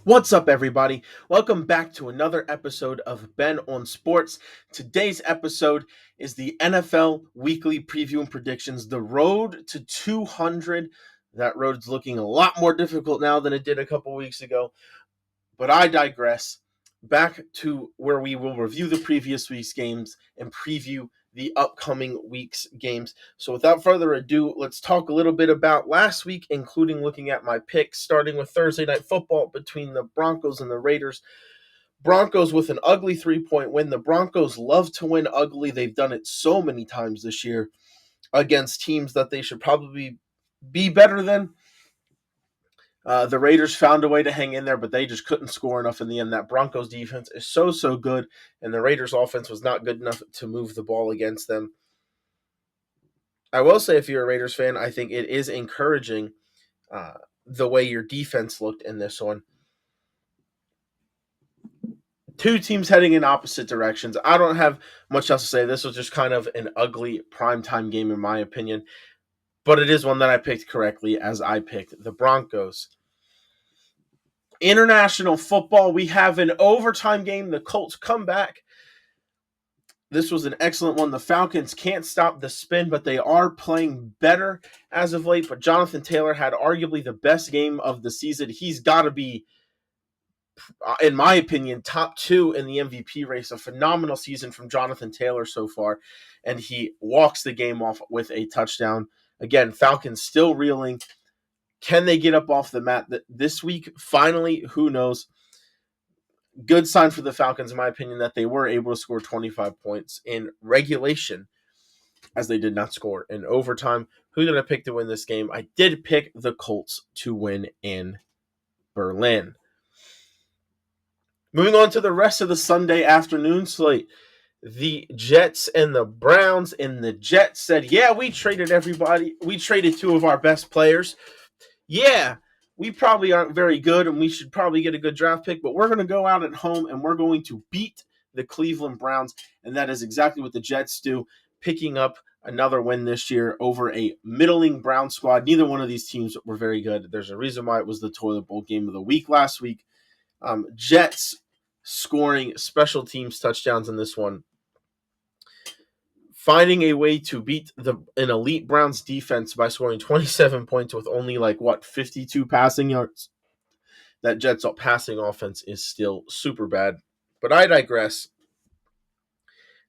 What's up, everybody? Welcome back to another episode of Ben on Sports. Today's episode is the NFL weekly preview and predictions. The road to 200. That road's looking a lot more difficult now than it did a couple weeks ago. But I digress. Back to where we will review the previous week's games and preview the upcoming week's games. So without further ado, let's talk a little bit about last week, including looking at my picks, starting with Thursday Night Football between the Broncos and the Raiders. Broncos with an ugly 3-point win. The Broncos love to win ugly. They've done it so many times this year against teams that they should probably be better than. The Raiders found a way to hang in there, but they just couldn't score enough in the end. That Broncos defense is so good, and the Raiders offense was not good enough to move the ball against them. I will say, if you're a Raiders fan, I think it is encouraging the way your defense looked in this one. Two teams heading in opposite directions. I don't have much else to say. This was just kind of an ugly primetime game, in my opinion, but it is one that I picked correctly, as I picked the Broncos. International football, we have an overtime game. The Colts come back. This was an excellent one. The Falcons can't stop the spin, but they are playing better as of late. But Jonathan Taylor had arguably the best game of the season. He's got to be, in my opinion, top two in the MVP race. A phenomenal season from Jonathan Taylor so far. And he walks the game off with a touchdown. Again, Falcons still reeling. Can they get up off the mat this week? Finally, who knows? Good sign for the Falcons, in my opinion, that they were able to score 25 points in regulation, as they did not score in overtime. Who did I pick to win this game? I did pick the Colts to win in Berlin. Moving on to the rest of the Sunday afternoon slate. The Jets and the Browns, and the Jets said, yeah, we traded everybody. We traded two of our best players. Yeah, we probably aren't very good, and we should probably get a good draft pick, but we're going to go out at home, and we're going to beat the Cleveland Browns, and that is exactly what the Jets do, picking up another win this year over a middling Brown squad. Neither one of these teams were very good. There's a reason why it was the toilet bowl game of the week last week. Jets scoring special teams touchdowns in this one, finding a way to beat an elite Browns defense by scoring 27 points with only 52 passing yards. That Jets passing offense is still super bad. But I digress.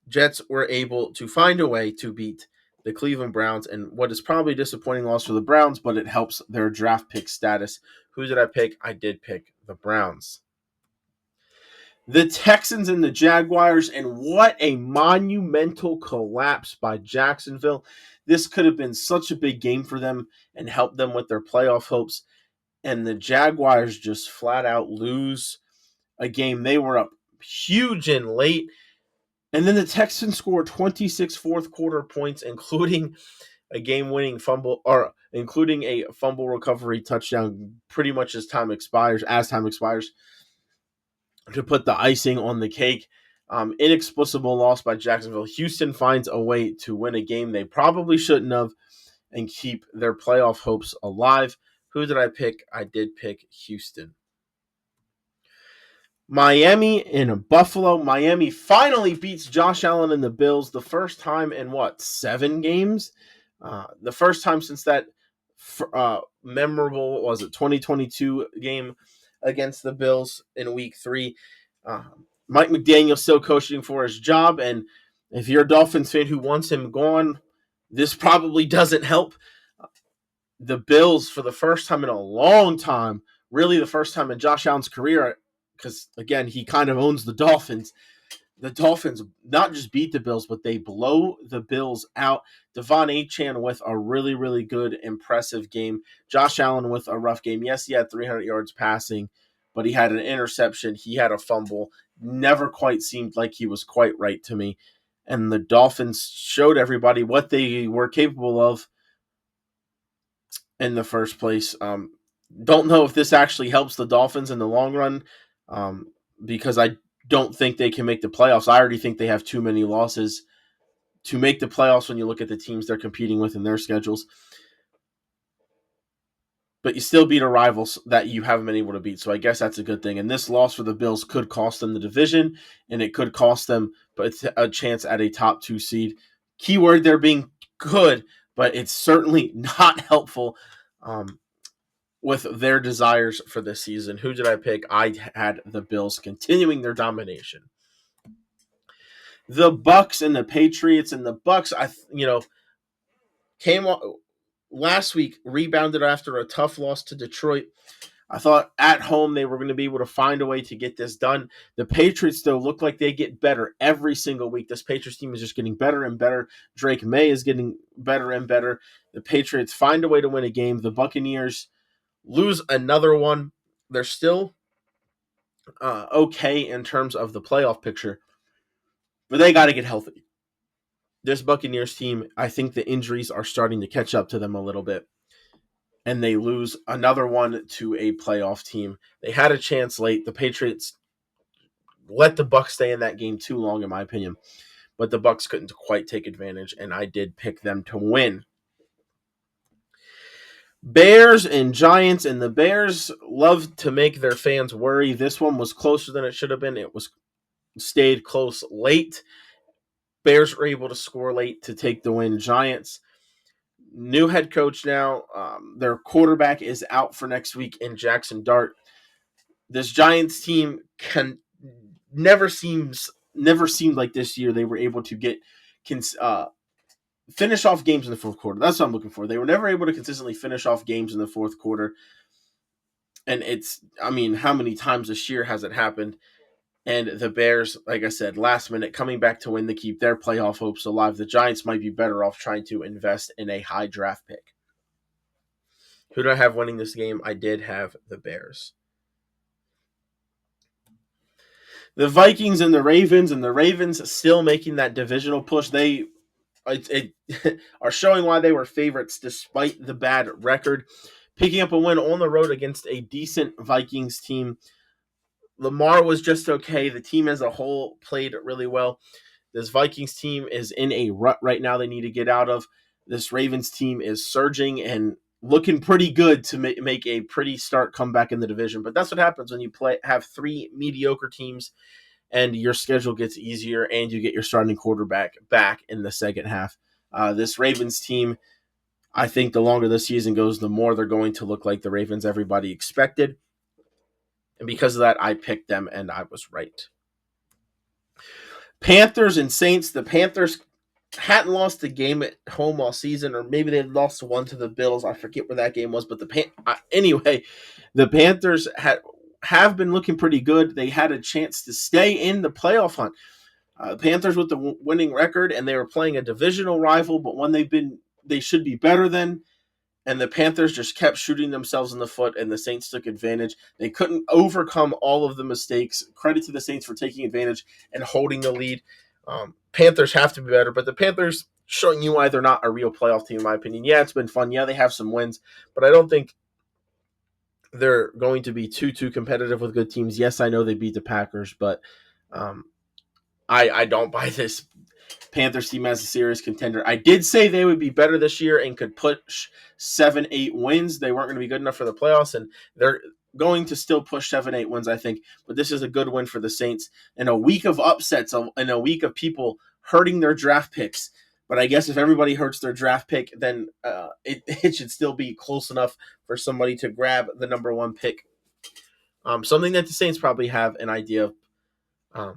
Jets were able to find a way to beat the Cleveland Browns, and what is probably a disappointing loss for the Browns, but it helps their draft pick status. Who did I pick? I did pick the Browns. The Texans and the Jaguars, and what a monumental collapse by Jacksonville. This could have been such a big game for them and helped them with their playoff hopes. And the Jaguars just flat out lose a game. They were up huge and late. And then the Texans scored 26 fourth quarter points, including a game-winning fumble, or including a fumble recovery touchdown pretty much as time expires, to put the icing on the cake. Inexplicable loss by Jacksonville. Houston finds a way to win a game they probably shouldn't have and keep their playoff hopes alive. Who did I pick? I did pick Houston. Miami and Buffalo. Miami finally beats Josh Allen and the Bills, the first time in 7 games? The first time since that memorable, 2022 game against the Bills in week 3. Mike McDaniel still coaching for his job, and if you're a Dolphins fan who wants him gone, this probably doesn't help. The Bills, for the first time in a long time, really the first time in Josh Allen's career, because, again, he kind of owns the Dolphins. The Dolphins not just beat the Bills, but they blow the Bills out. Devon Achane with a really, really good, impressive game. Josh Allen with a rough game. Yes, he had 300 yards passing, but he had an interception. He had a fumble. Never quite seemed like he was quite right to me. And the Dolphins showed everybody what they were capable of in the first place. Don't know if this actually helps the Dolphins in the long run, because I don't think they can make the playoffs. I already think they have too many losses to make the playoffs when you look at the teams they're competing with in their schedules. but you still beat a rival that you haven't been able to beat. So I guess that's a good thing. And this loss for the Bills could cost them the division, and it could cost them a chance at a top 2 seed. Keyword there being good, but it's certainly not helpful with their desires for this season. Who did I pick? I had the Bills continuing their domination. The Bucks and the Patriots, and the Bucks, came last week, rebounded after a tough loss to Detroit. I thought at home they were going to be able to find a way to get this done. The Patriots, though, look like they get better every single week. This Patriots team is just getting better and better. Drake May is getting better and better. The Patriots find a way to win a game. The Buccaneers lose another one. They're still okay in terms of the playoff picture, but they got to get healthy. This Buccaneers team, I think the injuries are starting to catch up to them a little bit, and they lose another one to a playoff team. They had a chance late. The Patriots let the Bucs stay in that game too long, in my opinion, but the Bucs couldn't quite take advantage, and I did pick them to win. Bears and Giants, and the Bears love to make their fans worry. This one was closer than it should have been. It was stayed close late. Bears were able to score late to take the win. Giants, new head coach now. Their quarterback is out for next week in Jackson Dart. This Giants team never seemed like this year they were able to get finish off games in the fourth quarter. That's what I'm looking for. They were never able to consistently finish off games in the fourth quarter. And how many times this year has it happened? And the Bears, like I said, last minute coming back to win to keep their playoff hopes alive. The Giants might be better off trying to invest in a high draft pick. Who do I have winning this game? I did have the Bears. The Vikings and the Ravens still making that divisional push. They are showing why they were favorites despite the bad record. Picking up a win on the road against a decent Vikings team. Lamar was just okay. The team as a whole played really well. This Vikings team is in a rut right now they need to get out of. This Ravens team is surging and looking pretty good to make a pretty start comeback in the division. But that's what happens when you have 3 mediocre teams and your schedule gets easier and you get your starting quarterback back in the second half. This Ravens team, I think the longer the season goes, the more they're going to look like the Ravens everybody expected. And because of that, I picked them, and I was right. Panthers and Saints. The Panthers hadn't lost a game at home all season, or maybe they lost one to the Bills. I forget where that game was, but anyway, the Panthers have been looking pretty good. They had a chance to stay in the playoff hunt. Panthers with the winning record, and they were playing a divisional rival, but one they should be better than. And the Panthers just kept shooting themselves in the foot, and the Saints took advantage. They couldn't overcome all of the mistakes. Credit to the Saints for taking advantage and holding the lead. Panthers have to be better, but the Panthers showing you why they're not a real playoff team, in my opinion. Yeah, it's been fun. Yeah, they have some wins, but I don't think they're going to be too competitive with good teams. Yes, I know they beat the Packers, but I don't buy this Panthers team as a serious contender. I did say they would be better this year and could push 7-8 wins. They weren't going to be good enough for the playoffs, and they're going to still push 7-8 wins, I think. But this is a good win for the Saints. In a week of upsets, in a week of people hurting their draft picks. But I guess if everybody hurts their draft pick, then it should still be close enough for somebody to grab the number 1 pick. Something that the Saints probably have an idea of.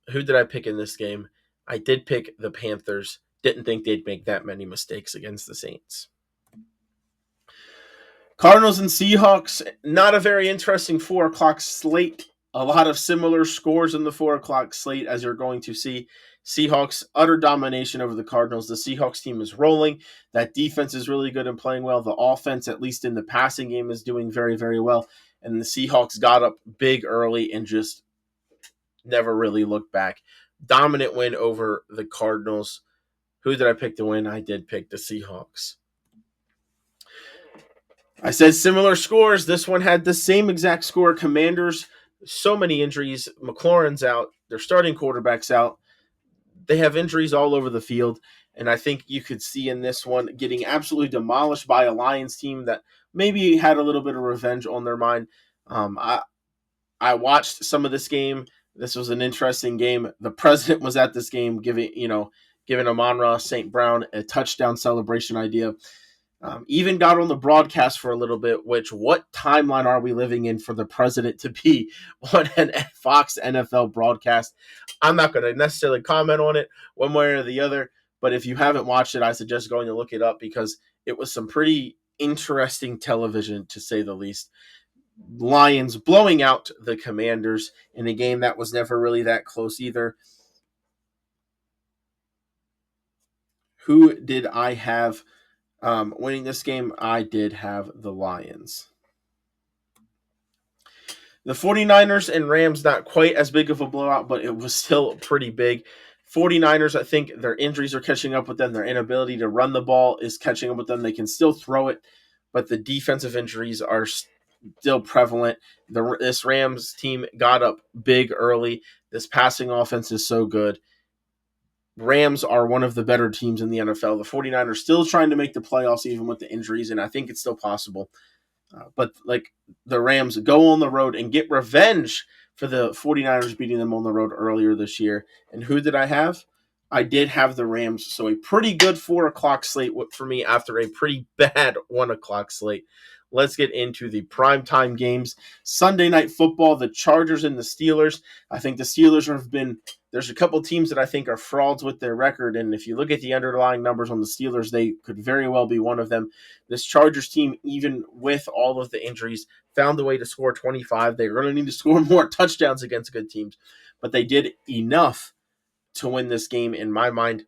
Who did I pick in this game? I did pick the Panthers. Didn't think they'd make that many mistakes against the Saints. Cardinals and Seahawks, not a very interesting 4 o'clock slate. A lot of similar scores in the 4 o'clock slate, as you're going to see. Seahawks, utter domination over the Cardinals. The Seahawks team is rolling. That defense is really good and playing well. The offense, at least in the passing game, is doing very, very well. And the Seahawks got up big early and just never really looked back. Dominant win over the Cardinals. Who did I pick to win? I did pick the Seahawks. I said similar scores. This one had the same exact score. Commanders, so many injuries. McLaurin's out. Their starting quarterback's out. They have injuries all over the field. And I think you could see in this one getting absolutely demolished by a Lions team that maybe had a little bit of revenge on their mind. I watched some of this game. This was an interesting game. The president was at this game, giving Amon-Ra St. Brown a touchdown celebration idea. Even got on the broadcast for a little bit, which what timeline are we living in for the president to be on a Fox NFL broadcast? I'm not going to necessarily comment on it one way or the other, but if you haven't watched it, I suggest going to look it up because it was some pretty interesting television, to say the least. Lions blowing out the Commanders in a game that was never really that close either. Who did I have winning this game? I did have the Lions. The 49ers and Rams, not quite as big of a blowout, but it was still pretty big. 49ers, I think their injuries are catching up with them. Their inability to run the ball is catching up with them. They can still throw it, but the defensive injuries are still prevalent. This Rams team got up big early. This passing offense is so good. Rams are one of the better teams in the NFL. The 49ers still trying to make the playoffs even with the injuries, and I think it's still possible. But like the Rams go on the road and get revenge for the 49ers beating them on the road earlier this year. And who did I have? I did have the Rams. So a pretty good 4 o'clock slate for me after a pretty bad 1 o'clock slate. Let's get into the primetime games. Sunday Night Football, the Chargers and the Steelers. I think the Steelers have been – there's a couple teams that I think are frauds with their record, and if you look at the underlying numbers on the Steelers, they could very well be one of them. This Chargers team, even with all of the injuries, found a way to score 25. They're going to need to score more touchdowns against good teams, but they did enough to win this game in my mind.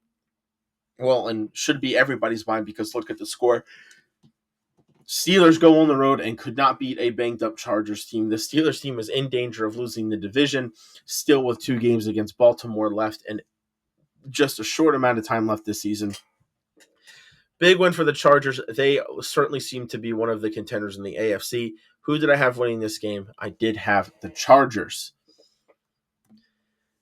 Well, and should be everybody's mind because look at the score. Steelers go on the road and could not beat a banged-up Chargers team. The Steelers team is in danger of losing the division, still with 2 games against Baltimore left and just a short amount of time left this season. Big win for the Chargers. They certainly seem to be one of the contenders in the AFC. Who did I have winning this game? I did have the Chargers.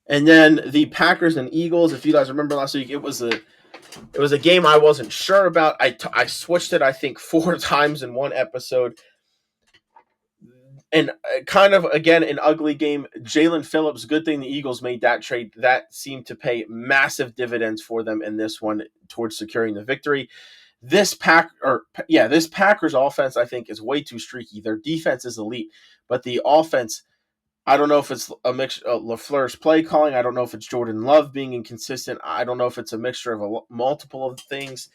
And then the Packers and Eagles. If you guys remember last week, it was a game I wasn't sure about. I switched it, I think, 4 times in one episode. And kind of, again, an ugly game. Jalen Phillips, good thing the Eagles made that trade. That seemed to pay massive dividends for them in this one towards securing the victory. This Packers offense, I think, is way too streaky. Their defense is elite, but the offense, I don't know if it's a mix of LaFleur's play calling. I don't know if it's Jordan Love being inconsistent. I don't know if it's a mixture of multiple of things.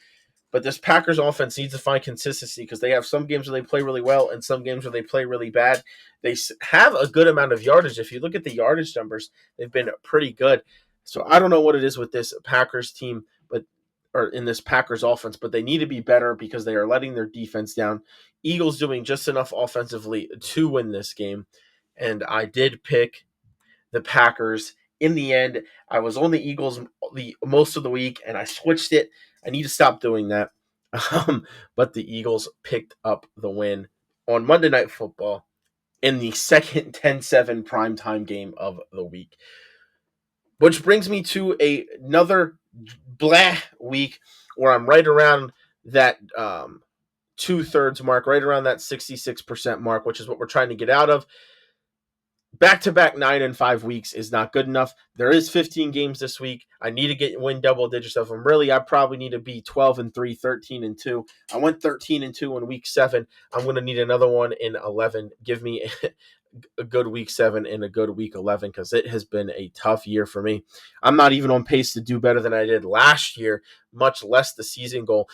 But this Packers offense needs to find consistency because they have some games where they play really well and some games where they play really bad. They have a good amount of yardage. If you look at the yardage numbers, they've been pretty good. So I don't know what it is with this Packers team, or in this Packers offense, but they need to be better because they are letting their defense down. Eagles doing just enough offensively to win this game. And I did pick the Packers. In the end, I was on the Eagles the most of the week, and I switched it. I need to stop doing that. But the Eagles picked up the win on Monday Night Football in the second 10-7 primetime game of the week. Which brings me to another blah week where I'm right around that 2/3 mark, right around that 66% mark, which is what we're trying to get out of. Back-to-back 9-5 weeks is not good enough. There is 15 games this week. I need to win double digits of them. Really, I probably need to be 12-3, 13-2. I went 13-2 in week 7. I'm going to need another one in 11. Give me a good week 7 and a good week 11 because it has been a tough year for me. I'm not even on pace to do better than I did last year, much less the season goal.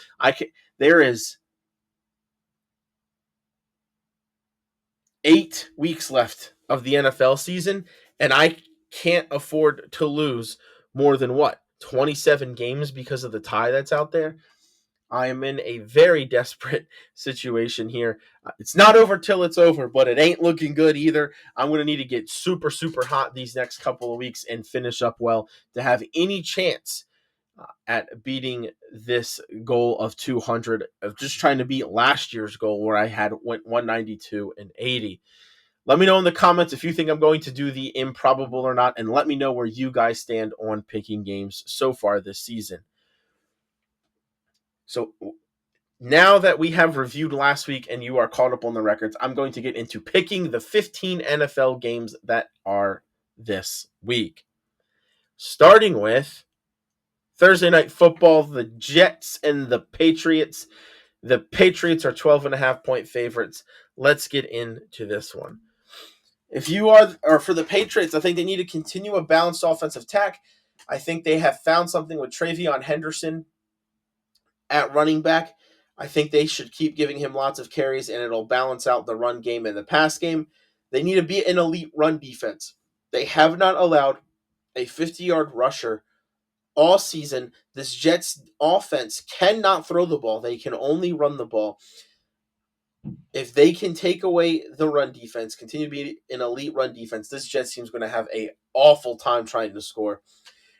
There is 8 weeks left of the NFL season, and I can't afford to lose more than 27 games because of the tie that's out there. I am in a very desperate situation here. It's not over till it's over, but it ain't looking good either. I'm going to need to get super, super hot these next couple of weeks and finish up well to have any chance at beating this goal of 200, of just trying to beat last year's goal where I went 192 and 80. Let me know in the comments if you think I'm going to do the improbable or not, and let me know where you guys stand on picking games so far this season. So Now that we have reviewed last week and you are caught up on the records, I'm going to get into picking the 15 NFL games that are this week. Starting with Thursday Night Football, the Jets and the Patriots. The Patriots are 12.5-point favorites. Let's get into this one. If you are, or for the Patriots, I think they need to continue a balanced offensive attack. I think they have found something with Travion Henderson at running back. I think they should keep giving him lots of carries, and it'll balance out the run game and the pass game. They need to be an elite run defense. They have not allowed a 50-yard rusher all season. This Jets offense cannot throw the ball. They can only run the ball. If they can take away the run defense, continue to be an elite run defense, this Jets team is going to have an awful time trying to score.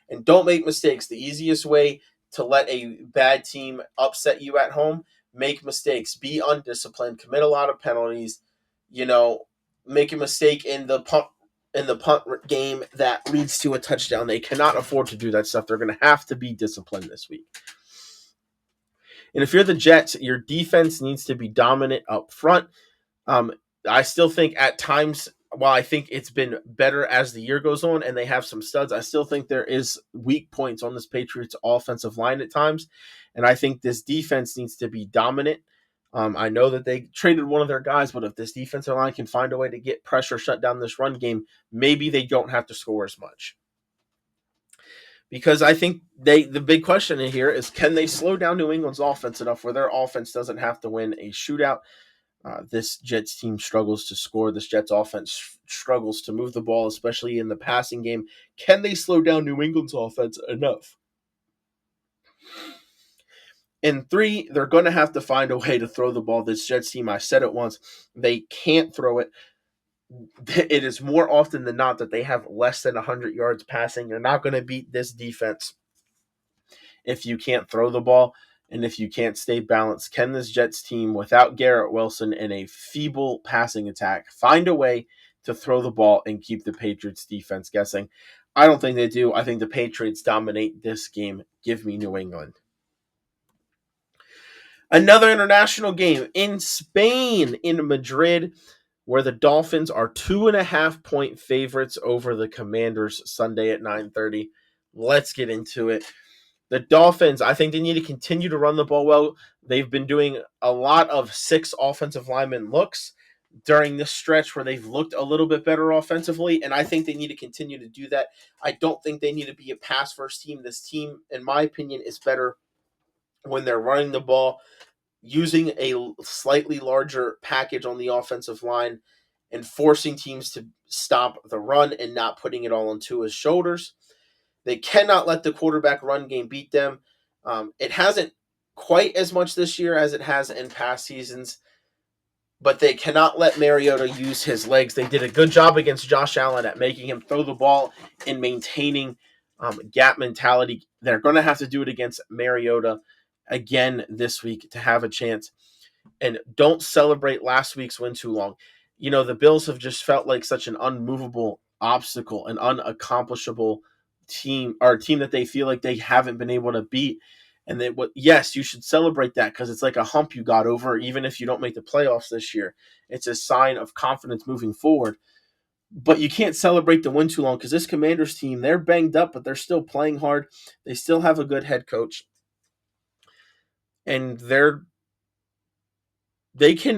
And don't make mistakes. The easiest way to let a bad team upset you at home, make mistakes, be undisciplined, commit a lot of penalties, make a mistake in the punt game that leads to a touchdown. They cannot afford to do that stuff. They're going to have to be disciplined this week. And if you're the Jets, your defense needs to be dominant up front. I still think at times, while I think it's been better as the year goes on and they have some studs, I still think there is weak points on this Patriots offensive line at times. And I think this defense needs to be dominant. I know that they traded one of their guys, but if this defensive line can find a way to get pressure, shut down this run game, maybe they don't have to score as much. Because I think the big question here is, can they slow down New England's offense enough where their offense doesn't have to win a shootout? This Jets team struggles to score. This Jets offense struggles to move the ball, especially in the passing game. Can they slow down New England's offense enough? In 3, they're going to have to find a way to throw the ball. This Jets team, I said it once, they can't throw it. It is more often than not that they have less than 100 yards passing. You're not going to beat this defense if you can't throw the ball and if you can't stay balanced. Can this Jets team, without Garrett Wilson and a feeble passing attack, find a way to throw the ball and keep the Patriots defense guessing? I don't think they do. I think the Patriots dominate this game. Give me New England. Another international game in Spain, in Madrid, where the Dolphins are 2.5-point favorites over the Commanders Sunday at 9:30. Let's get into it. The Dolphins, I think they need to continue to run the ball well. They've been doing a lot of 6 offensive lineman looks during this stretch where they've looked a little bit better offensively, and I think they need to continue to do that. I don't think they need to be a pass-first team. This team, in my opinion, is better when they're running the ball, using a slightly larger package on the offensive line and forcing teams to stop the run and not putting it all on Tua's shoulders. They cannot let the quarterback run game beat them. It hasn't quite as much this year as it has in past seasons, but they cannot let Mariota use his legs. They did a good job against Josh Allen at making him throw the ball and maintaining gap mentality. They're going to have to do it against Mariota again this week to have a chance. And don't celebrate last week's win too long. The Bills have just felt like such an unmovable obstacle, an unaccomplishable team, or a team that they feel like they haven't been able to beat. And yes, you should celebrate that because it's like a hump you got over, even if you don't make the playoffs this year. It's a sign of confidence moving forward. But you can't celebrate the win too long because this Commanders team, they're banged up, but they're still playing hard. They still have a good head coach. And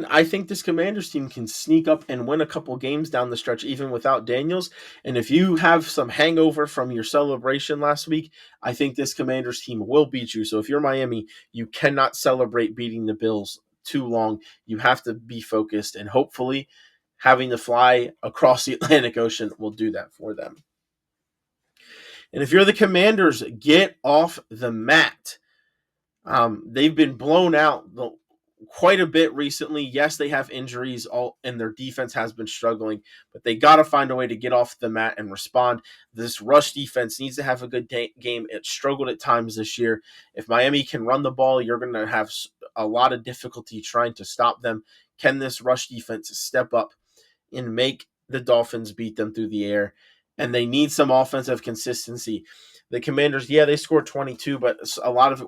I think this Commanders team can sneak up and win a couple games down the stretch, even without Daniels. And if you have some hangover from your celebration last week, I think this Commanders team will beat you. So if you're Miami, you cannot celebrate beating the Bills too long. You have to be focused, and hopefully having to fly across the Atlantic Ocean will do that for them. And if you're the Commanders, get off the mat. They've been blown out quite a bit recently. Yes, they have injuries, and their defense has been struggling, but they got to find a way to get off the mat and respond. This rush defense needs to have a good game. It struggled at times this year. If Miami can run the ball, you're going to have a lot of difficulty trying to stop them. Can this rush defense step up and make the Dolphins beat them through the air? And they need some offensive consistency. The Commanders, they scored 22, but a lot of it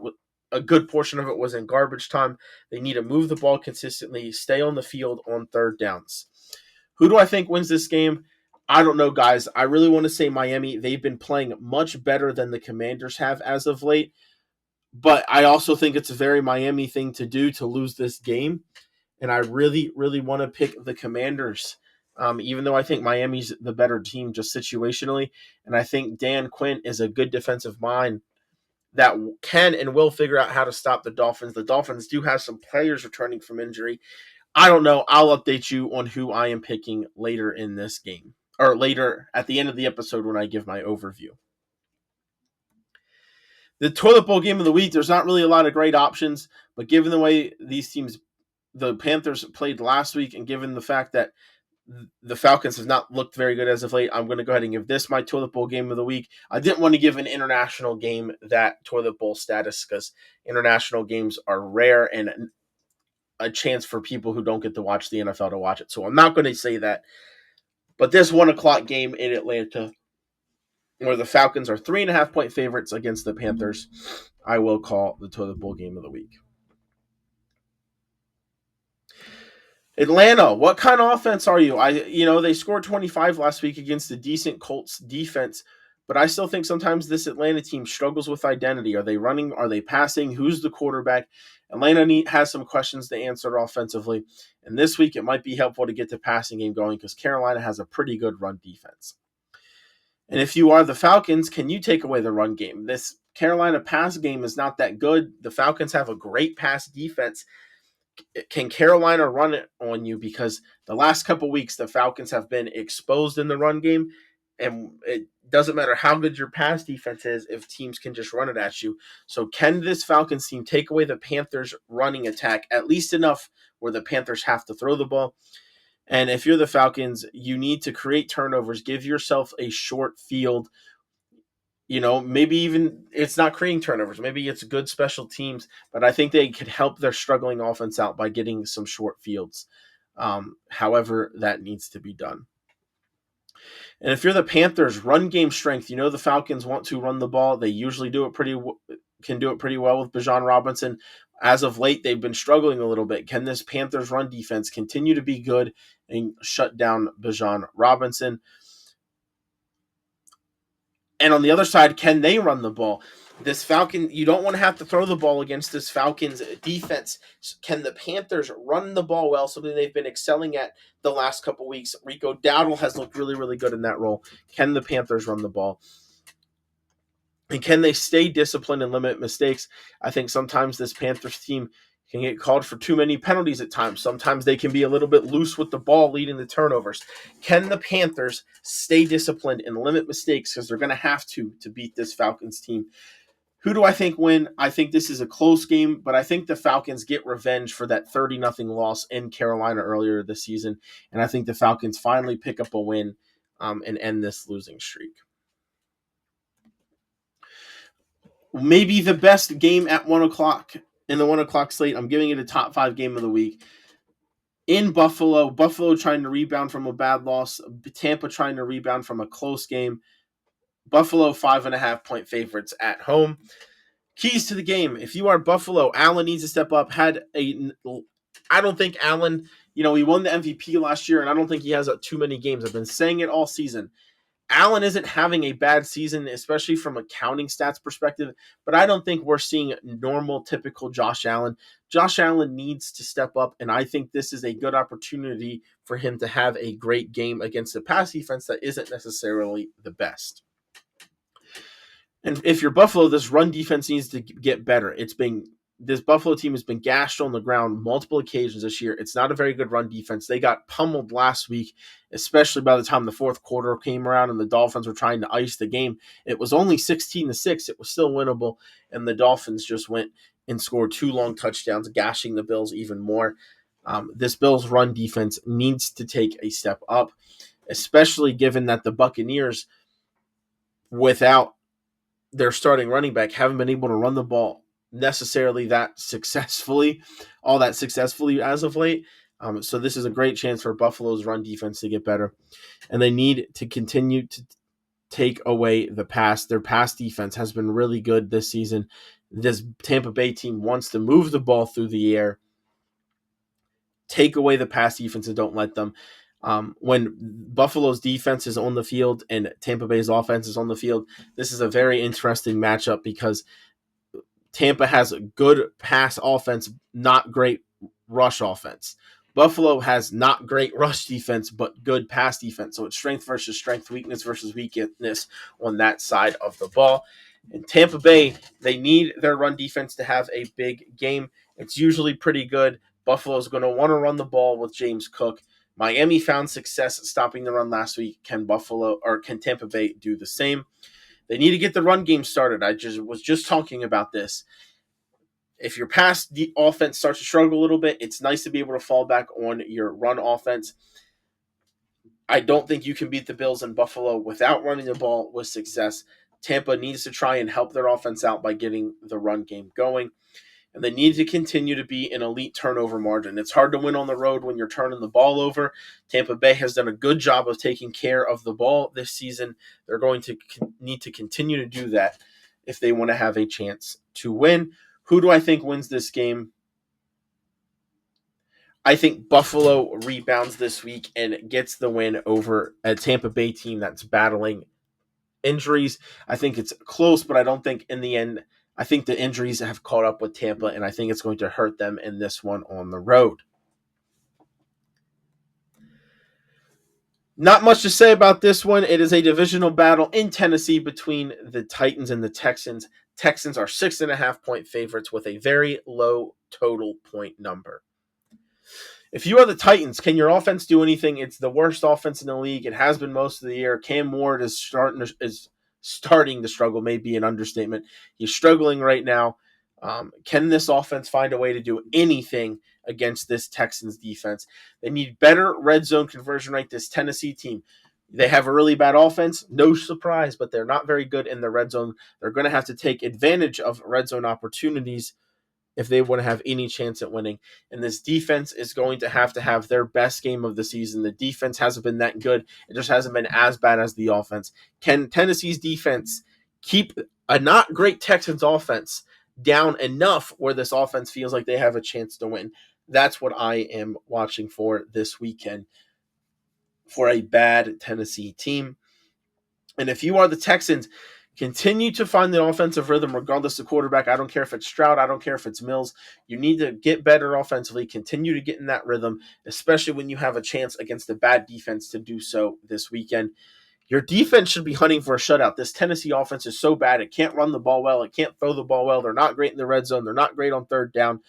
a good portion of it was in garbage time. They need to move the ball consistently, stay on the field on third downs. Who do I think wins this game? I don't know, guys. I really want to say Miami. They've been playing much better than the Commanders have as of late. But I also think it's a very Miami thing to do to lose this game. And I really, really want to pick the Commanders, even though I think Miami's the better team just situationally. And I think Dan Quinn is a good defensive mind that can and will figure out how to stop the Dolphins. The Dolphins do have some players returning from injury. I don't know. I'll update you on who I am picking later in this game, or later at the end of the episode when I give my overview. The toilet bowl game of the week, there's not really a lot of great options, but given the way these teams, the Panthers played last week, and given the fact that the Falcons have not looked very good as of late, I'm going to go ahead and give this my toilet bowl game of the week. I didn't want to give an international game that toilet bowl status because international games are rare and a chance for people who don't get to watch the NFL to watch it. So I'm not going to say that. But this 1:00 game in Atlanta, where the Falcons are 3.5-point favorites against the Panthers, I will call the toilet bowl game of the week. Atlanta, what kind of offense are you? They scored 25 last week against a decent Colts defense, but I still think sometimes this Atlanta team struggles with identity. Are they running? Are they passing? Who's the quarterback? Atlanta has some questions to answer offensively, and this week it might be helpful to get the passing game going because Carolina has a pretty good run defense. And if you are the Falcons, can you take away the run game? This Carolina pass game is not that good. The Falcons have a great pass defense. Can Carolina run it on you? Because the last couple weeks, the Falcons have been exposed in the run game, and it doesn't matter how good your pass defense is if teams can just run it at you. So can this Falcons team take away the Panthers' running attack, at least enough where the Panthers have to throw the ball? And if you're the Falcons, you need to create turnovers, give yourself a short field. Maybe even it's not creating turnovers. Maybe it's good special teams, but I think they could help their struggling offense out by getting some short fields. However, that needs to be done. And if you're the Panthers, run game strength, the Falcons want to run the ball. They usually can do it pretty well with Bijan Robinson. As of late, they've been struggling a little bit. Can this Panthers run defense continue to be good and shut down Bijan Robinson? And on the other side, can they run the ball? This Falcon, you don't want to have to throw the ball against this Falcons defense. Can the Panthers run the ball well? Something they've been excelling at the last couple weeks. Rico Dowdle has looked really, really good in that role. Can the Panthers run the ball? And can they stay disciplined and limit mistakes? I think sometimes this Panthers team can get called for too many penalties at times. Sometimes they can be a little bit loose with the ball, leading the turnovers. Can the Panthers stay disciplined and limit mistakes? Because they're going to have to beat this Falcons team. Who do I think win? I think this is a close game, but I think the Falcons get revenge for that 30-0 loss in Carolina earlier this season. And I think the Falcons finally pick up a win and end this losing streak. Maybe the best game at 1:00 in the 1:00 slate. I'm giving it a top 5 game of the week. In Buffalo trying to rebound from a bad loss. Tampa trying to rebound from a close game. Buffalo 5.5-point favorites at home. Keys to the game. If you are Buffalo, Allen needs to step up. I don't think Allen, he won the MVP last year, and I don't think he has too many games. I've been saying it all season. Allen isn't having a bad season, especially from a counting stats perspective, but I don't think we're seeing normal, typical Josh Allen. Josh Allen needs to step up, and I think this is a good opportunity for him to have a great game against a pass defense that isn't necessarily the best. And if you're Buffalo, this run defense needs to get better. This Buffalo team has been gashed on the ground multiple occasions this year. It's not a very good run defense. They got pummeled last week, especially by the time the fourth quarter came around and the Dolphins were trying to ice the game. It was only 16-6. It was still winnable, and the Dolphins just went and scored 2 long touchdowns, gashing the Bills even more. This Bills run defense needs to take a step up, especially given that the Buccaneers, without their starting running back, haven't been able to run the ball necessarily all that successfully as of late. So this is a great chance for Buffalo's run defense to get better. And they need to continue to take away the pass. Their pass defense has been really good this season. This Tampa Bay team wants to move the ball through the air, take away the pass defense, and don't let them. When Buffalo's defense is on the field and Tampa Bay's offense is on the field, this is a very interesting matchup because Tampa has a good pass offense, not great rush offense. Buffalo has not great rush defense, but good pass defense. So it's strength versus strength, weakness versus weakness on that side of the ball. In Tampa Bay, they need their run defense to have a big game. It's usually pretty good. Buffalo's going to want to run the ball with James Cook. Miami found success at stopping the run last week. Can Tampa Bay do the same? They need to get the run game started. I was just talking about this. If your pass offense starts to struggle a little bit, it's nice to be able to fall back on your run offense. I don't think you can beat the Bills in Buffalo without running the ball with success. Tampa needs to try and help their offense out by getting the run game going. And they need to continue to be an elite turnover margin. It's hard to win on the road when you're turning the ball over. Tampa Bay has done a good job of taking care of the ball this season. They're going to need to continue to do that if they want to have a chance to win. Who do I think wins this game? I think Buffalo rebounds this week and gets the win over a Tampa Bay team that's battling injuries. I think it's close, but I don't think in the end, I think the injuries have caught up with Tampa, and I think it's going to hurt them in this one on the road. Not much to say about this one. It is a divisional battle in Tennessee between the Titans and the Texans. Texans are 6.5-point favorites with a very low total point number. If you are the Titans, can your offense do anything? It's the worst offense in the league. It has been most of the year. Cam Ward is starting to struggle, may be an understatement. He's struggling right now. Can this offense find a way to do anything against this Texans defense? They need better red zone conversion rate. This Tennessee team, they have a really bad offense. No surprise, but they're not very good in the red zone. They're going to have to take advantage of red zone opportunities if they want to have any chance at winning. And this defense is going to have their best game of the season. The defense hasn't been that good. It just hasn't been as bad as the offense. Can Tennessee's defense keep a not great Texans offense down enough where this offense feels like they have a chance to win? That's what I am watching for this weekend for a bad Tennessee team. And if you are the Texans, continue to find the offensive rhythm regardless of quarterback. I don't care if it's Stroud. I don't care if it's Mills. You need to get better offensively. Continue to get in that rhythm, especially when you have a chance against a bad defense to do so this weekend. Your defense should be hunting for a shutout. This Tennessee offense is so bad. It can't run the ball well. It can't throw the ball well. They're not great in the red zone. They're not great on third down.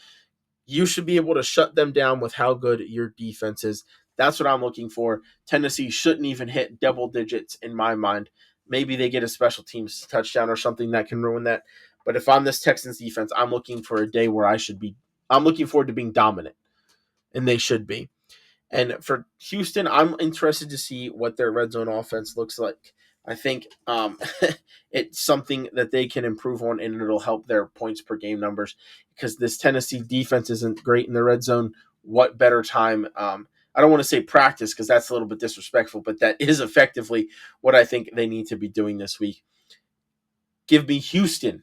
You should be able to shut them down with how good your defense is. That's what I'm looking for. Tennessee shouldn't even hit double digits in my mind. Maybe they get a special teams touchdown or something that can ruin that. But if I'm this Texans defense, I'm looking for a day where I'm looking forward to being dominant, and they should be. And for Houston, I'm interested to see what their red zone offense looks like. I think it's something that they can improve on, and it'll help their points per game numbers because this Tennessee defense isn't great in the red zone. What better time? I don't want to say practice because that's a little bit disrespectful, but that is effectively what I think they need to be doing this week. Give me Houston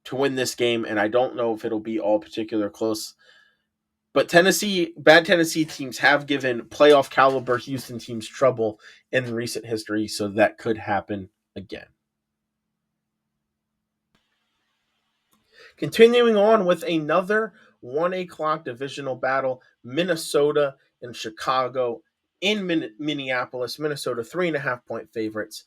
to win this game, and I don't know if it'll be all particular close. But bad Tennessee teams have given playoff caliber Houston teams trouble in recent history, so that could happen again. Continuing on with another 1 o'clock divisional battle, Minnesota and Chicago in Minneapolis. Minnesota 3.5-point favorites.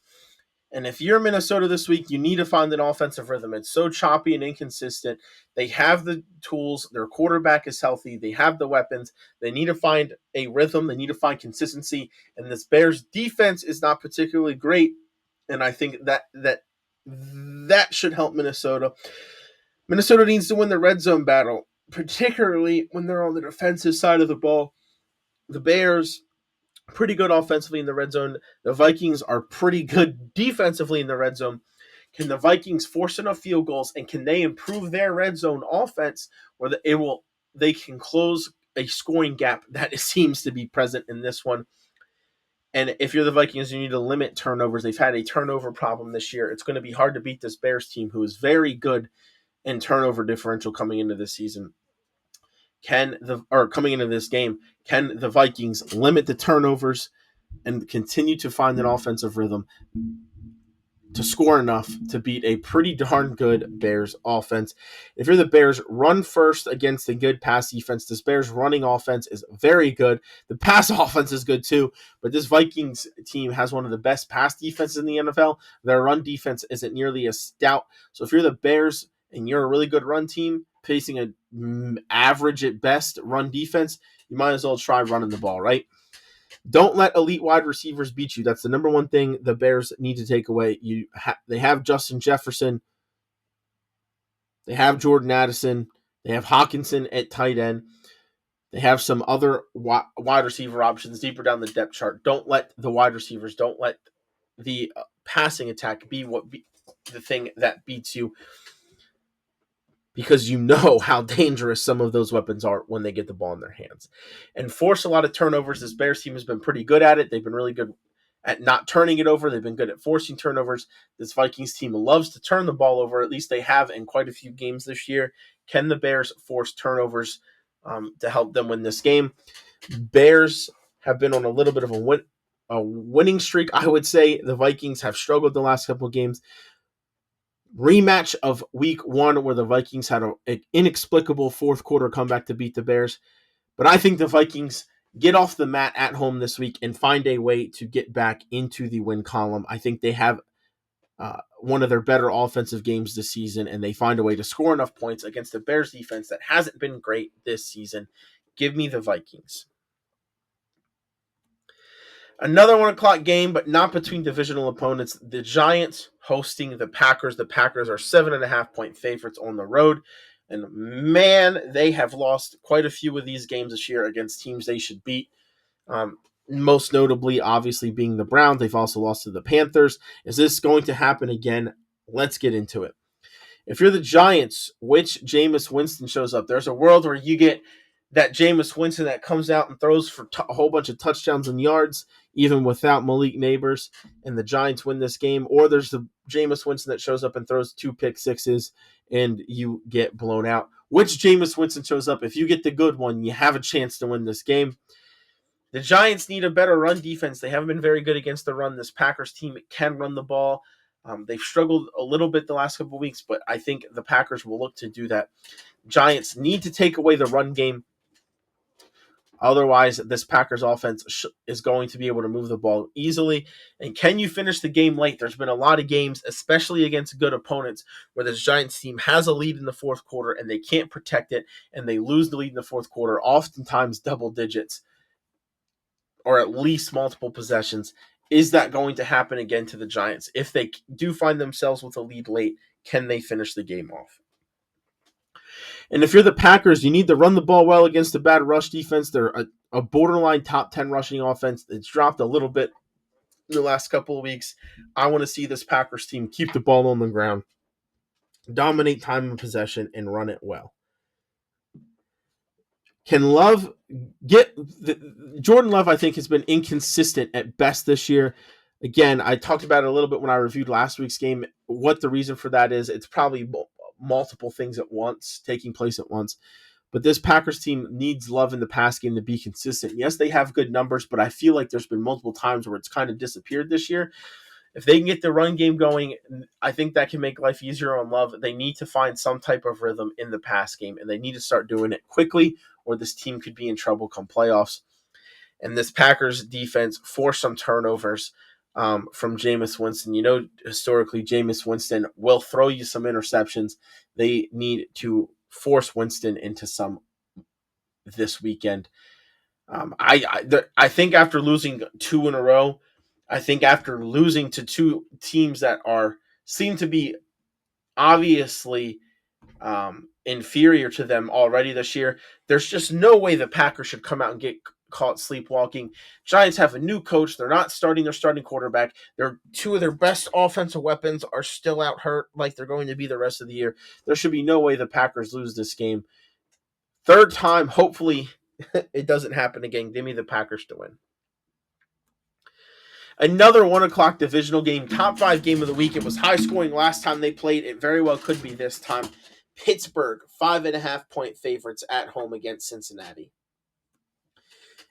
And if you're Minnesota this week, you need to find an offensive rhythm. It's so choppy and inconsistent. They have the tools. Their quarterback is healthy. They have the weapons. They need to find a rhythm. They need to find consistency. And this Bears defense is not particularly great. And I think that should help Minnesota. Minnesota needs to win the red zone battle, particularly when they're on the defensive side of the ball. The Bears, pretty good offensively in the red zone. The Vikings are pretty good defensively in the red zone. Can the Vikings force enough field goals, and can they improve their red zone offense where they can close a scoring gap that seems to be present in this one? And if you're the Vikings, you need to limit turnovers. They've had a turnover problem this year. It's going to be hard to beat this Bears team, who is very good in turnover differential coming into this season. Coming into this game, can the Vikings limit the turnovers and continue to find an offensive rhythm to score enough to beat a pretty darn good Bears offense? If you're the Bears, run first against a good pass defense. This Bears running offense is very good. The pass offense is good too, but this Vikings team has one of the best pass defenses in the NFL. Their run defense isn't nearly as stout. So if you're the Bears and you're a really good run team facing an average at best run defense, you might as well try running the ball, right? Don't let elite wide receivers beat you. That's the number one thing the Bears need to take away. They have Justin Jefferson. They have Jordan Addison. They have Hawkinson at tight end. They have some other wide receiver options deeper down the depth chart. Don't let the wide receivers, don't let the passing attack be the thing that beats you, because you know how dangerous some of those weapons are when they get the ball in their hands. And force a lot of turnovers. This Bears team has been pretty good at it. They've been really good at not turning it over. They've been good at forcing turnovers. This Vikings team loves to turn the ball over. At least they have in quite a few games this year. Can the Bears force turnovers to help them win this game? Bears have been on a little bit of a winning streak. I would say the Vikings have struggled the last couple of games. Rematch of week 1 where the Vikings had an inexplicable fourth quarter comeback to beat the Bears. But I think the Vikings get off the mat at home this week and find a way to get back into the win column. I think they have one of their better offensive games this season, and they find a way to score enough points against the Bears defense that hasn't been great this season. Give me the Vikings. Another 1 o'clock game, but not between divisional opponents. The Giants hosting the Packers. The Packers are 7.5-point favorites on the road. And man, they have lost quite a few of these games this year against teams they should beat. Most notably, obviously, being the Browns. They've also lost to the Panthers. Is this going to happen again? Let's get into it. If you're the Giants, which Jameis Winston shows up? There's a world where you get that Jameis Winston that comes out and throws for a whole bunch of touchdowns and yards, even without Malik Nabers, and the Giants win this game. Or there's the Jameis Winston that shows up and throws 2 pick sixes, and you get blown out. Which Jameis Winston shows up? If you get the good one, you have a chance to win this game. The Giants need a better run defense. They haven't been very good against the run. This Packers team can run the ball. They've struggled a little bit the last couple of weeks, but I think the Packers will look to do that. Giants need to take away the run game. Otherwise, this Packers offense is going to be able to move the ball easily. And can you finish the game late? There's been a lot of games, especially against good opponents, where this Giants team has a lead in the fourth quarter and they can't protect it, and they lose the lead in the fourth quarter, oftentimes double digits, or at least multiple possessions. Is that going to happen again to the Giants? If they do find themselves with a lead late, can they finish the game off? And if you're the Packers, you need to run the ball well against a bad rush defense. They're a borderline top 10 rushing offense. It's dropped a little bit in the last couple of weeks. I want to see this Packers team keep the ball on the ground, dominate time of possession, and run it well. Can Love get Jordan Love? I think has been inconsistent at best this year. Again, I talked about it a little bit when I reviewed last week's game. What the reason for that is, it's probably multiple things at once, taking place at once. But this Packers team needs Love in the pass game to be consistent. Yes, they have good numbers, but I feel like there's been multiple times where it's kind of disappeared this year. If they can get the run game going, I think that can make life easier on Love. They need to find some type of rhythm in the pass game, and they need to start doing it quickly, or this team could be in trouble come playoffs. And this Packers defense forced some turnovers from Jameis Winston. You know, historically, Jameis Winston will throw you some interceptions. They need to force Winston into some this weekend. I think after losing 2 in a row, I think after losing to 2 teams that seem to be obviously inferior to them already this year, there's just no way the Packers should come out and get caught sleepwalking. Giants have a new coach. They're not starting their starting quarterback. 2 of their best offensive weapons are still out hurt like they're going to be the rest of the year. There should be no way the Packers lose this game. Third time, hopefully it doesn't happen again. Give me the Packers to win. Another 1 o'clock divisional game, top 5 game of the week. It was high scoring last time they played. It very well could be this time. Pittsburgh, 5.5-point favorites at home against Cincinnati.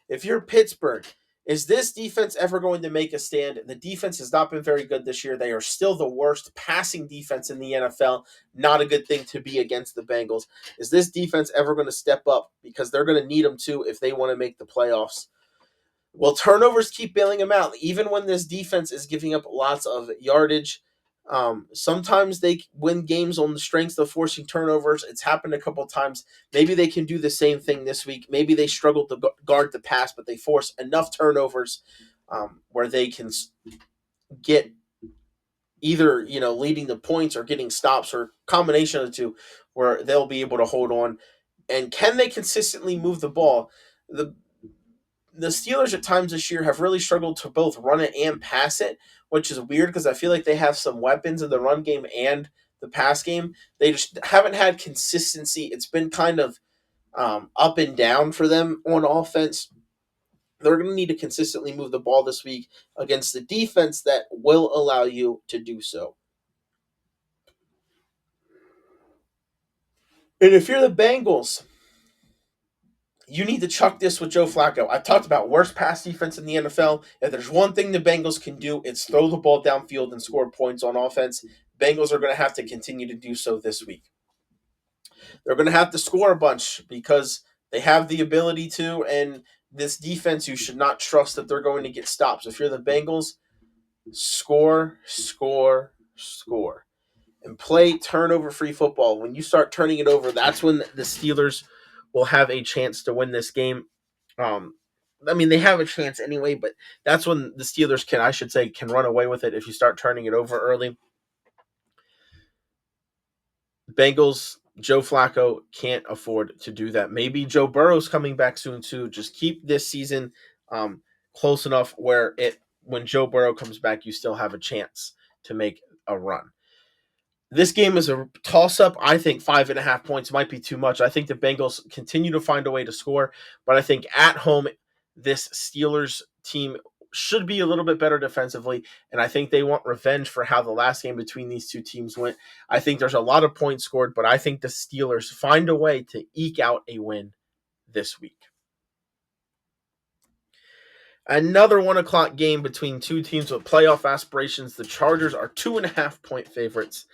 If you're Pittsburgh, is this defense ever going to make a stand? The defense has not been very good this year. They are still the worst passing defense in the NFL. Not a good thing to be against the Bengals. Is this defense ever going to step up? Because they're going to need them to if they want to make the playoffs. Well, turnovers keep bailing them out. Even when this defense is giving up lots of yardage, sometimes they win games on the strength of forcing turnovers. It's happened a couple times. Maybe they can do the same thing this week. Maybe they struggle to guard the pass, but they force enough turnovers where they can get either leading the points or getting stops or combination of the two, where they'll be able to hold on. And can they consistently move the ball? The Steelers at times this year have really struggled to both run it and pass it, which is weird because I feel like they have some weapons in the run game and the pass game. They just haven't had consistency. It's been kind of up and down for them on offense. They're going to need to consistently move the ball this week against the defense that will allow you to do so. And if you're the Bengals, you need to chuck this with Joe Flacco. I talked about worst pass defense in the NFL. If there's one thing the Bengals can do, it's throw the ball downfield and score points on offense. Bengals are going to have to continue to do so this week. They're going to have to score a bunch because they have the ability to, and this defense, you should not trust that they're going to get stops. If you're the Bengals, score, score, score. And play turnover-free football. When you start turning it over, that's when the Steelers will have a chance to win this game. They have a chance anyway, but that's when the Steelers can run away with it if you start turning it over early. Bengals, Joe Flacco can't afford to do that. Maybe Joe Burrow's coming back soon too. Just keep this season close enough where when Joe Burrow comes back, you still have a chance to make a run. This game is a toss-up. I think 5.5 points might be too much. I think the Bengals continue to find a way to score, but I think at home, this Steelers team should be a little bit better defensively, and I think they want revenge for how the last game between these two teams went. I think there's a lot of points scored, but I think the Steelers find a way to eke out a win this week. Another 1 o'clock game between two teams with playoff aspirations. The Chargers are 2.5-point favorites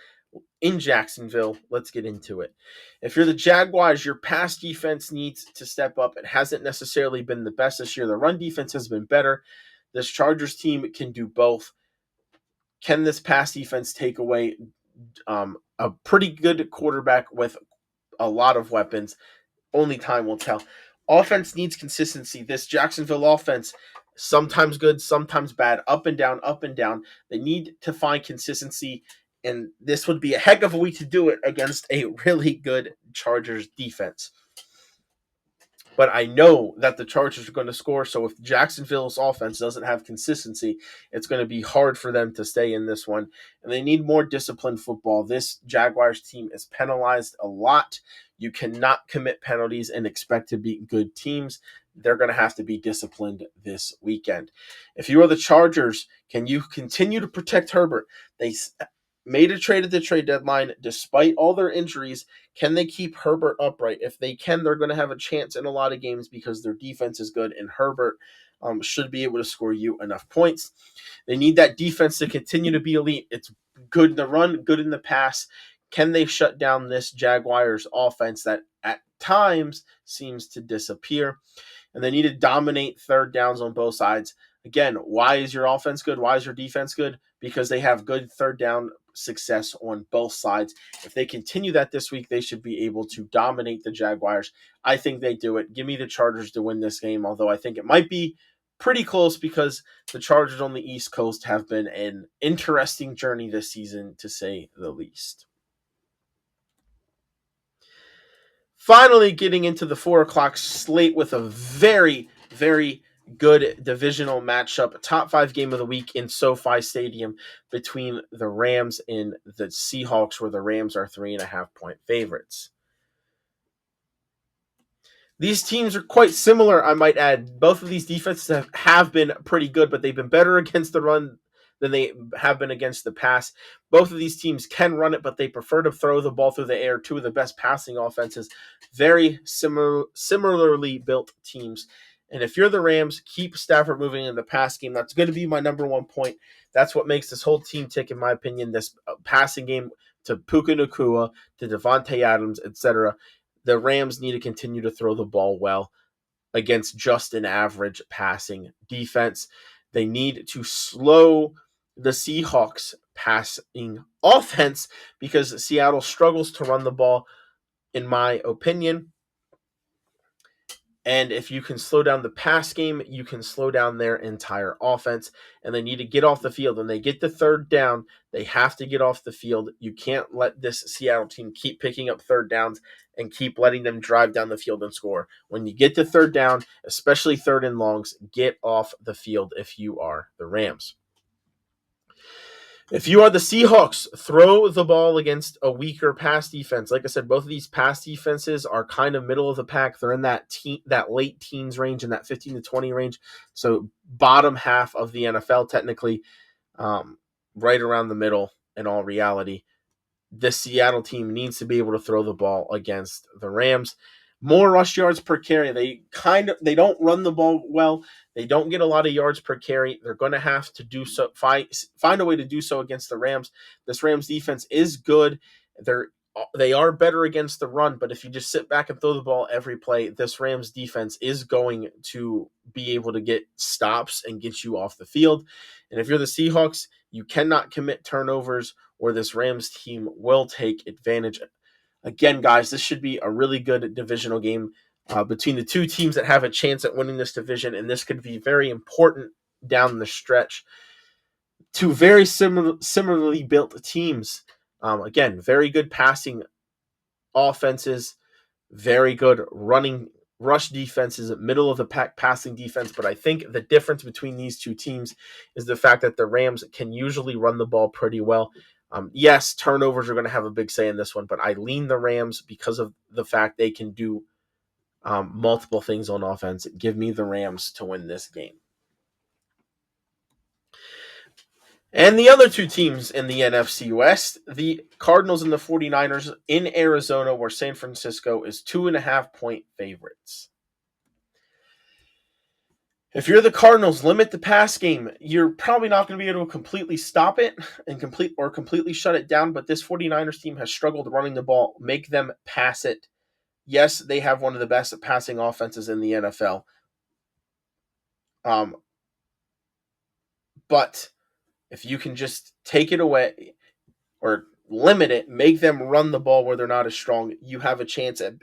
in Jacksonville. Let's get into it. If you're the Jaguars, your pass defense needs to step up. It hasn't necessarily been the best this year. The run defense has been better. This Chargers team can do both. Can this pass defense take away a pretty good quarterback with a lot of weapons? Only time will tell. Offense needs consistency. This Jacksonville offense, sometimes good, sometimes bad, up and down, up and down. They need to find consistency, and this would be a heck of a week to do it against a really good Chargers defense. But I know that the Chargers are going to score, so if Jacksonville's offense doesn't have consistency, it's going to be hard for them to stay in this one. And they need more disciplined football. This Jaguars team is penalized a lot. You cannot commit penalties and expect to beat good teams. They're going to have to be disciplined this weekend. If you are the Chargers, can you continue to protect Herbert? They made a trade at the trade deadline despite all their injuries. Can they keep Herbert upright? If they can, they're going to have a chance in a lot of games because their defense is good, and Herbert should be able to score you enough points. They need that defense to continue to be elite. It's good in the run, good in the pass. Can they shut down this Jaguars offense that at times seems to disappear? And they need to dominate third downs on both sides. Again, why is your offense good? Why is your defense good? Because they have good third down success on both sides. If they continue that this week, they should be able to dominate the Jaguars. I think they do it. Give me the Chargers to win this game, although I think it might be pretty close because the Chargers on the East Coast have been an interesting journey this season, to say the least. Finally, getting into the 4 o'clock slate with a very, very good divisional matchup, a top 5 game of the week in SoFi Stadium between the Rams and the Seahawks, where the Rams are 3.5-point favorites. These teams are quite similar, I might add. Both of these defenses have been pretty good, but they've been better against the run than they have been against the pass. Both of these teams can run it, but they prefer to throw the ball through the air. Two of the best passing offenses, very similarly built teams. And if you're the Rams, keep Stafford moving in the pass game. That's going to be my number one point. That's what makes this whole team tick, in my opinion. This passing game to Puka Nacua, to Devontae Adams, etc. The Rams need to continue to throw the ball well against just an average passing defense. They need to slow the Seahawks passing offense because Seattle struggles to run the ball, in my opinion. And if you can slow down the pass game, you can slow down their entire offense. And they need to get off the field. When they get the third down, they have to get off the field. You can't let this Seattle team keep picking up third downs and keep letting them drive down the field and score. When you get to third down, especially third and longs, get off the field if you are the Rams. If you are the Seahawks, throw the ball against a weaker pass defense. Like I said, both of these pass defenses are kind of middle of the pack. They're in that late teens range, in that 15 to 20 range. So bottom half of the NFL, technically, right around the middle in all reality. This Seattle team needs to be able to throw the ball against the Rams. More rush yards per carry. They don't run the ball well. They don't get a lot of yards per carry. They're going to have to do so. Find a way to do so against the Rams. This Rams defense is good. They are better against the run, but if you just sit back and throw the ball every play, this Rams defense is going to be able to get stops and get you off the field. And if you're the Seahawks, you cannot commit turnovers, or this Rams team will take advantage. Again, guys, this should be a really good divisional game between the two teams that have a chance at winning this division, and this could be very important down the stretch. Two very similarly built teams. Again, very good passing offenses, very good running rush defenses, middle of the pack passing defense. But I think the difference between these two teams is the fact that the Rams can usually run the ball pretty well. Yes, turnovers are going to have a big say in this one, but I lean the Rams because of the fact they can do multiple things on offense. Give me the Rams to win this game. And the other two teams in the NFC West, the Cardinals and the 49ers in Arizona, where San Francisco is 2.5-point favorites. If you're the Cardinals, limit the pass game. You're probably not going to be able to completely stop it and completely shut it down, but this 49ers team has struggled running the ball. Make them pass it. Yes, they have one of the best passing offenses in the NFL. But if you can just take it away or limit it, make them run the ball where they're not as strong, you have a chance at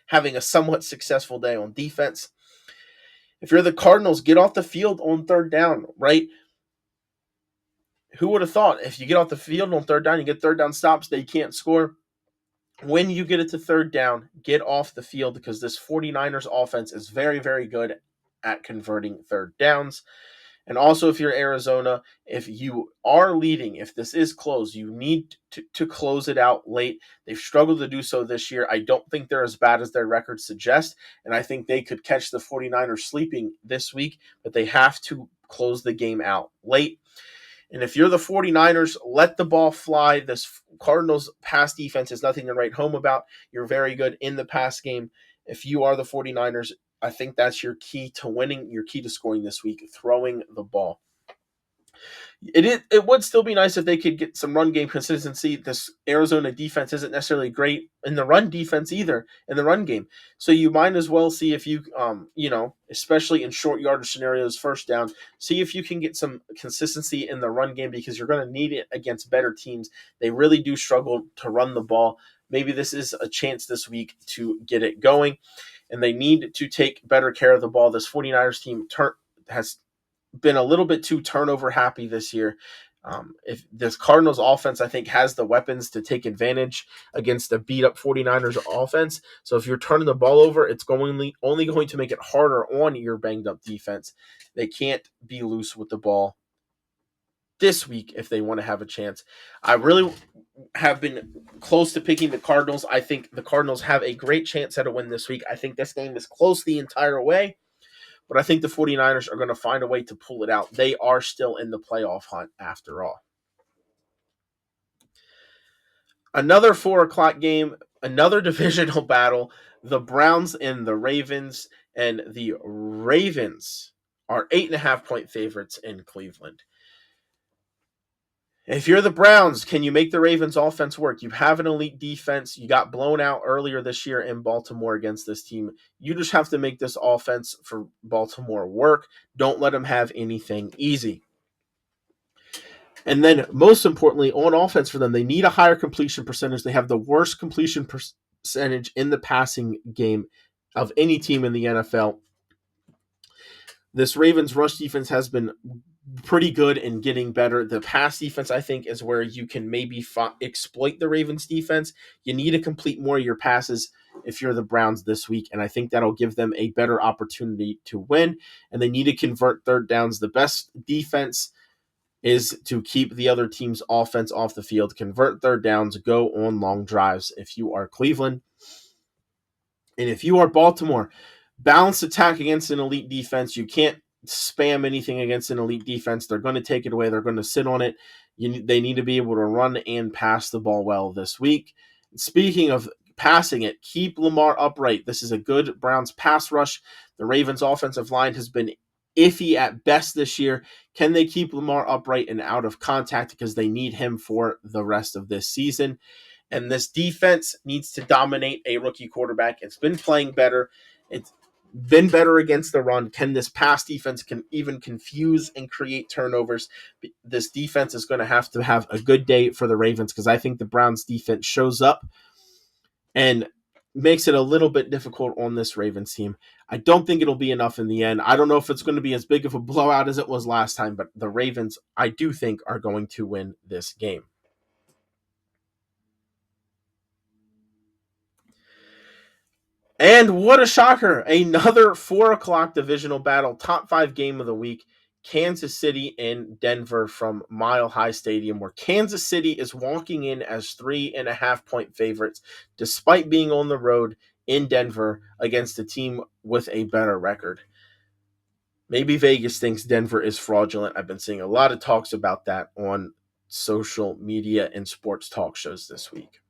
having a somewhat successful day on defense. If you're the Cardinals, get off the field on third down, right? Who would have thought if you get off the field on third down, you get third down stops, they can't score. When you get it to third down, get off the field because this 49ers offense is very, very good at converting third downs. And also, if you're Arizona, if you are leading, if this is close, you need to close it out late. They've struggled to do so this year. I don't think they're as bad as their records suggest, and I think they could catch the 49ers sleeping this week, but they have to close the game out late. And if you're the 49ers, let the ball fly. This Cardinals pass defense is nothing to write home about. You're very good in the pass game. If you are the 49ers, I think that's your key to winning, your key to scoring this week, throwing the ball. It would still be nice if they could get some run game consistency. This Arizona defense isn't necessarily great in the run defense either, in the run game. So you might as well see if you, especially in short yardage scenarios, first down, see if you can get some consistency in the run game because you're going to need it against better teams. They really do struggle to run the ball. Maybe this is a chance this week to get it going. And they need to take better care of the ball. This 49ers team has been a little bit too turnover happy this year. If this Cardinals offense, I think, has the weapons to take advantage against the beat-up 49ers offense. So if you're turning the ball over, it's only going to make it harder on your banged-up defense. They can't be loose with the ball this week if they want to have a chance. I really have been close to picking the Cardinals. I think the Cardinals have a great chance at a win this week. I think this game is close the entire way. but I think the 49ers are going to find a way to pull it out. They are still in the playoff hunt after all. Another 4 o'clock game, another divisional battle. The Browns and the Ravens, and the Ravens are 8.5 point favorites in Cleveland. If you're the Browns, can you make the Ravens offense work? You have an elite defense. You got blown out earlier this year in Baltimore against this team. You just have to make this offense for Baltimore work. Don't let them have anything easy. And then, most importantly, on offense for them, they need a higher completion percentage. They have the worst completion percentage in the passing game of any team in the NFL. This Ravens rush defense has been pretty good in getting better. The pass defense, I think, is where you can maybe exploit the Ravens defense. You need to complete more of your passes if you're the Browns this week, and I think that'll give them a better opportunity to win. And they need to convert third downs. The best defense is to keep the other team's offense off the field, convert third downs, go on long drives if you are Cleveland. And if you are Baltimore, balanced attack against an elite defense. You can't spam anything against an elite defense. They're going to take it away. They're going to sit on it. They need to be able to run and pass the ball well this week. Speaking of passing it, keep Lamar upright. This is a good Browns pass rush. The Ravens offensive line has been iffy at best this year. Can they keep Lamar upright and out of contact, because they need him for the rest of this season? And this defense needs to dominate a rookie quarterback. It's been playing better. It's been better against the run. Can this pass defense can even confuse and create turnovers? This defense is going to have a good day for the Ravens, because I think the Browns defense shows up and makes it a little bit difficult on this Ravens team. I don't think it'll be enough in the end. I don't know if it's going to be as big of a blowout as it was last time, but the Ravens, I do think, are going to win this game. And what a shocker. Another 4 o'clock divisional battle, top 5 game of the week. Kansas City and Denver from Mile High Stadium, where Kansas City is walking in as 3.5 point favorites, despite being on the road in Denver against a team with a better record. Maybe Vegas thinks Denver is fraudulent. I've been seeing a lot of talks about that on social media and sports talk shows this week.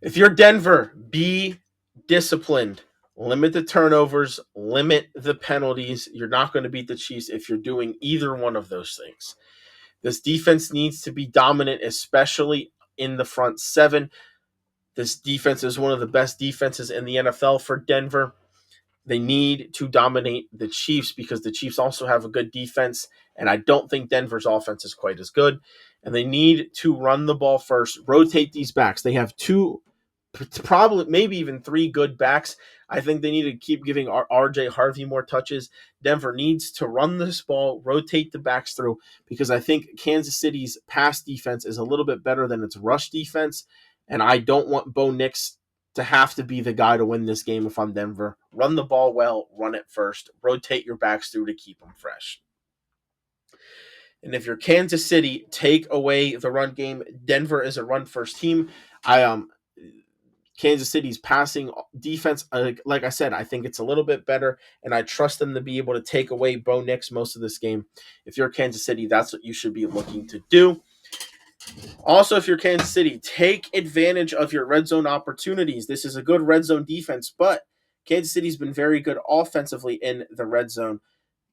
If you're Denver, be disciplined. Limit the turnovers, limit the penalties. You're not going to beat the Chiefs if you're doing either one of those things. This defense needs to be dominant, especially in the front seven. This defense is one of the best defenses in the NFL for Denver. They need to dominate the Chiefs, because the Chiefs also have a good defense, and I don't think Denver's offense is quite as good. And they need to run the ball first, rotate these backs. They have two, probably maybe even three good backs. I think they need to keep giving RJ Harvey more touches. Denver needs to run this ball, rotate the backs through, because I think Kansas City's pass defense is a little bit better than its rush defense, and I don't want Bo Nix to have to be the guy to win this game if I'm Denver. Run the ball well, run it first, rotate your backs through to keep them fresh. And if you're Kansas City, take away the run game. Denver is a run-first team. Kansas City's passing defense, like I said, I think it's a little bit better, and I trust them to be able to take away Bo Nix most of this game. If you're Kansas City, that's what you should be looking to do. Also, if you're Kansas City, take advantage of your red zone opportunities. This is a good red zone defense, but Kansas City's been very good offensively in the red zone.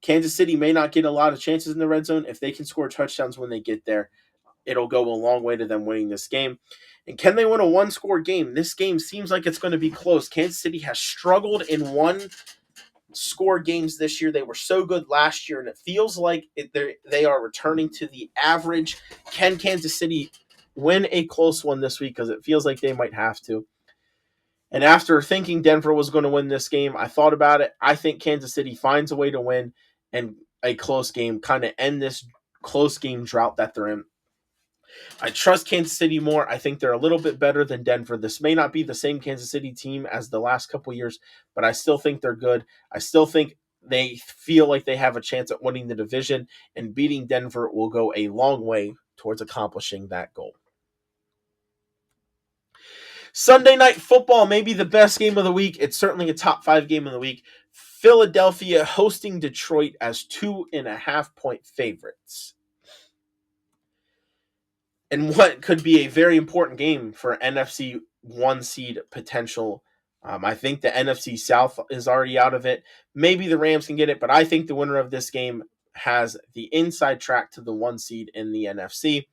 Kansas City may not get a lot of chances in the red zone. If they can score touchdowns when they get there, it'll go a long way to them winning this game. And can they win a one-score game? This game seems like it's going to be close. Kansas City has struggled in one-score games this year. They were so good last year, and it feels like they are returning to the average. Can Kansas City win a close one this week? Because it feels like they might have to. And after thinking Denver was going to win this game, I thought about it. I think Kansas City finds a way to win, and a close game, kind of end this close game drought that they're in. I trust Kansas City more. I think they're a little bit better than Denver. This may not be the same Kansas City team as the last couple years, but I still think they're good. I still think they feel like they have a chance at winning the division, and beating Denver will go a long way towards accomplishing that goal. Sunday Night Football may be the best game of the week. It's certainly a top 5 game of the week. Philadelphia hosting Detroit as 2.5-point favorites. And what could be a very important game for NFC 1 seed potential. I think the NFC South is already out of it. Maybe the Rams can get it, but I think the winner of this game has the inside track to the 1 seed in the NFC.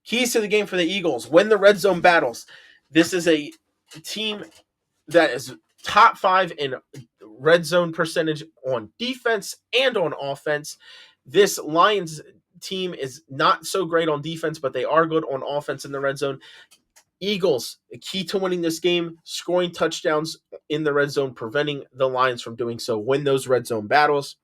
Keys to the game for the Eagles: win the red zone battles. This is a team that is top 5 in red zone percentage on defense and on offense. This Lions team is not so great on defense, but they are good on offense in the red zone. Eagles, the key to winning this game: scoring touchdowns in the red zone, preventing the Lions from doing so. Win those red zone battles.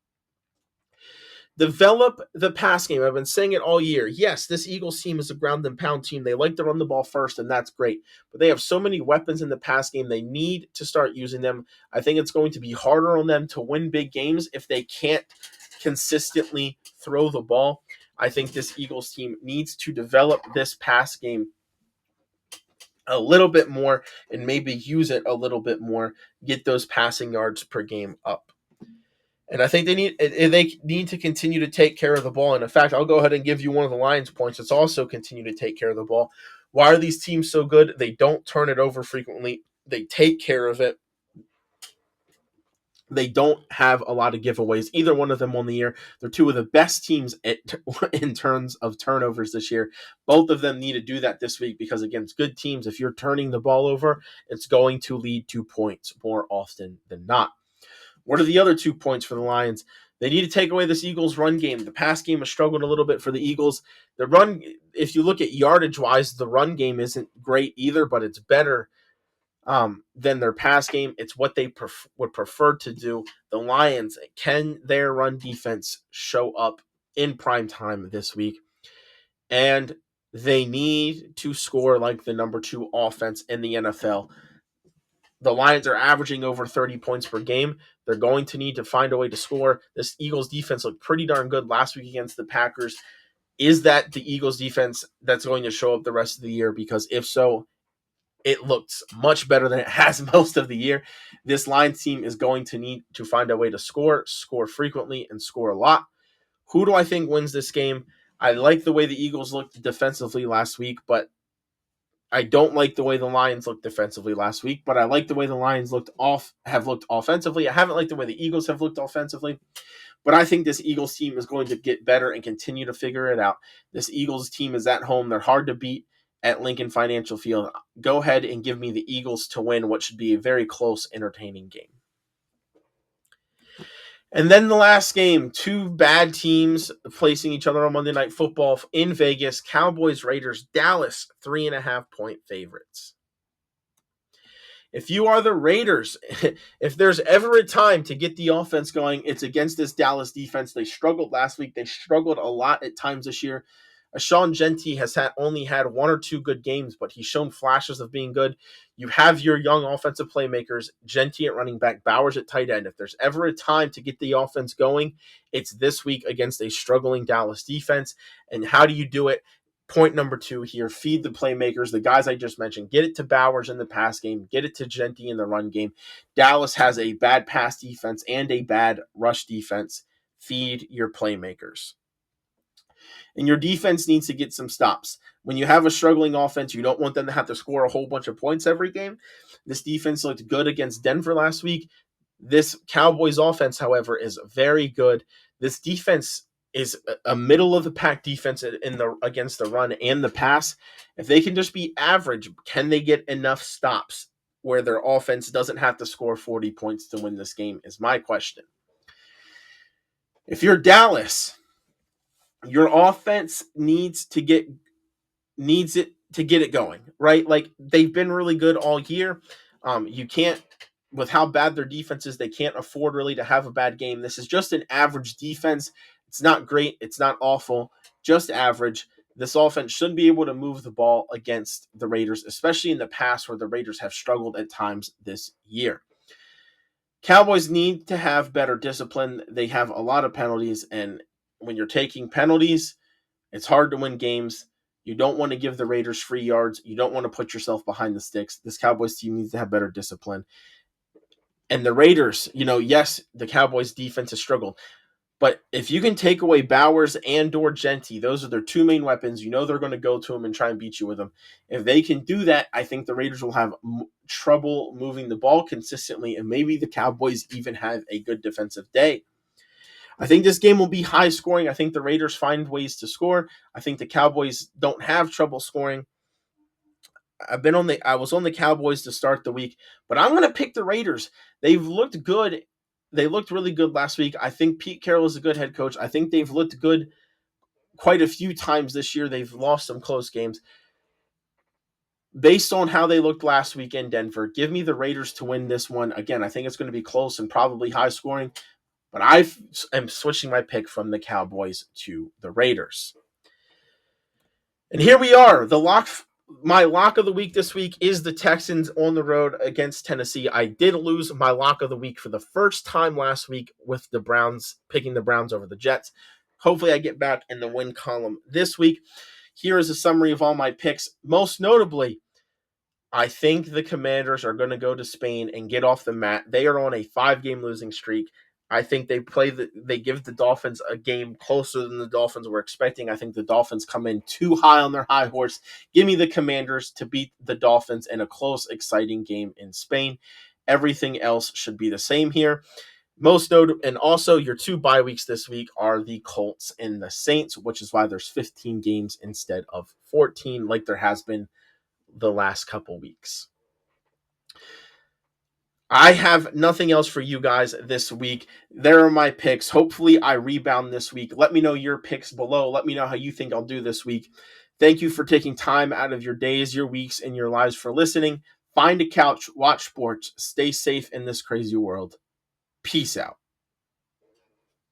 Develop the pass game. I've been saying it all year. Yes, this Eagles team is a ground and pound team. They like to run the ball first, and that's great. But they have so many weapons in the pass game. They need to start using them. I think it's going to be harder on them to win big games if they can't consistently throw the ball. I think this Eagles team needs to develop this pass game a little bit more and maybe use it a little bit more, get those passing yards per game up. And I think they need to continue to take care of the ball. And in fact, I'll go ahead and give you one of the Lions' points. It's also continue to take care of the ball. Why are these teams so good? They don't turn it over frequently. They take care of it. They don't have a lot of giveaways, either one of them on the year. They're two of the best teams in terms of turnovers this year. Both of them need to do that this week because against good teams, if you're turning the ball over, it's going to lead to points more often than not. What are the other 2 points for the Lions? They need to take away this Eagles run game. The pass game has struggled a little bit for the Eagles. The run, if you look at yardage-wise, the run game isn't great either, but it's better than their pass game. It's what they would prefer to do. The Lions, can their run defense show up in prime time this week? And they need to score like the number 2 offense in the NFL. The Lions are averaging over 30 points per game. They're going to need to find a way to score. This Eagles defense looked pretty darn good last week against the Packers. Is that the Eagles defense that's going to show up the rest of the year? Because if so, it looks much better than it has most of the year. This Lions team is going to need to find a way to score frequently, and score a lot. Who do I think wins this game? I like the way the Eagles looked defensively last week, but I don't like the way the Lions looked defensively last week, but I like the way the Lions have looked offensively. I haven't liked the way the Eagles have looked offensively, but I think this Eagles team is going to get better and continue to figure it out. This Eagles team is at home. They're hard to beat at Lincoln Financial Field. Go ahead and give me the Eagles to win what should be a very close, entertaining game. And then the last game, 2 bad teams facing each other on Monday Night Football in Vegas. Cowboys, Raiders, Dallas, 3.5-point favorites. If you are the Raiders, if there's ever a time to get the offense going, it's against this Dallas defense. They struggled last week. They struggled a lot at times this year. Sean Genty has only had 1 or 2 good games, but he's shown flashes of being good. You have your young offensive playmakers, Genty at running back, Bowers at tight end. If there's ever a time to get the offense going, it's this week against a struggling Dallas defense. And how do you do it? Point number 2 here: feed the playmakers, the guys I just mentioned. Get it to Bowers in the pass game. Get it to Genty in the run game. Dallas has a bad pass defense and a bad rush defense. Feed your playmakers. And your defense needs to get some stops. When you have a struggling offense, you don't want them to have to score a whole bunch of points every game. This defense looked good against Denver last week. This Cowboys offense, however, is very good. This defense is a middle-of-the-pack defense against the run and the pass. If they can just be average, can they get enough stops where their offense doesn't have to score 40 points to win this game is my question. If you're Dallas, your offense needs it to get it going, right? Like, they've been really good all year. You can't, with how bad their defense is, they can't afford really to have a bad game. This is just an average defense. It's not great. It's not awful. Just average. This offense should be able to move the ball against the Raiders, especially in the past where the Raiders have struggled at times this year. Cowboys need to have better discipline. They have a lot of penalties, and when you're taking penalties, it's hard to win games. You don't want to give the Raiders free yards. You don't want to put yourself behind the sticks. This Cowboys team needs to have better discipline. And the Raiders, yes, the Cowboys defense has struggled. But if you can take away Bowers and or Genti, those are their two main weapons. They're going to go to them and try and beat you with them. If they can do that, I think the Raiders will have trouble moving the ball consistently, and maybe the Cowboys even have a good defensive day. I think this game will be high scoring. I think the Raiders find ways to score. I think the Cowboys don't have trouble scoring. I was on the Cowboys to start the week, but I'm going to pick the Raiders. They've looked good. They looked really good last week. I think Pete Carroll is a good head coach. I think they've looked good quite a few times this year. They've lost some close games. Based on how they looked last week in Denver, give me the Raiders to win this one. Again, I think it's going to be close and probably high scoring, but I am switching my pick from the Cowboys to the Raiders. And here we are. My lock of the week this week is the Texans on the road against Tennessee. I did lose my lock of the week for the first time last week with the Browns, picking the Browns over the Jets. Hopefully I get back in the win column this week. Here is a summary of all my picks. Most notably, I think the Commanders are going to go to Spain and get off the mat. They are on a 5-game losing streak. I think they give the Dolphins a game closer than the Dolphins were expecting. I think the Dolphins come in too high on their high horse. Give me the Commanders to beat the Dolphins in a close, exciting game in Spain. Everything else should be the same here. And also your 2 bye weeks this week are the Colts and the Saints, which is why there's 15 games instead of 14, like there has been the last couple weeks. I have nothing else for you guys this week. There are my picks. Hopefully I rebound this week. Let me know your picks below. Let me know how you think I'll do this week. Thank you for taking time out of your days, your weeks, and your lives for listening. Find a couch, watch sports, stay safe in this crazy world. Peace out.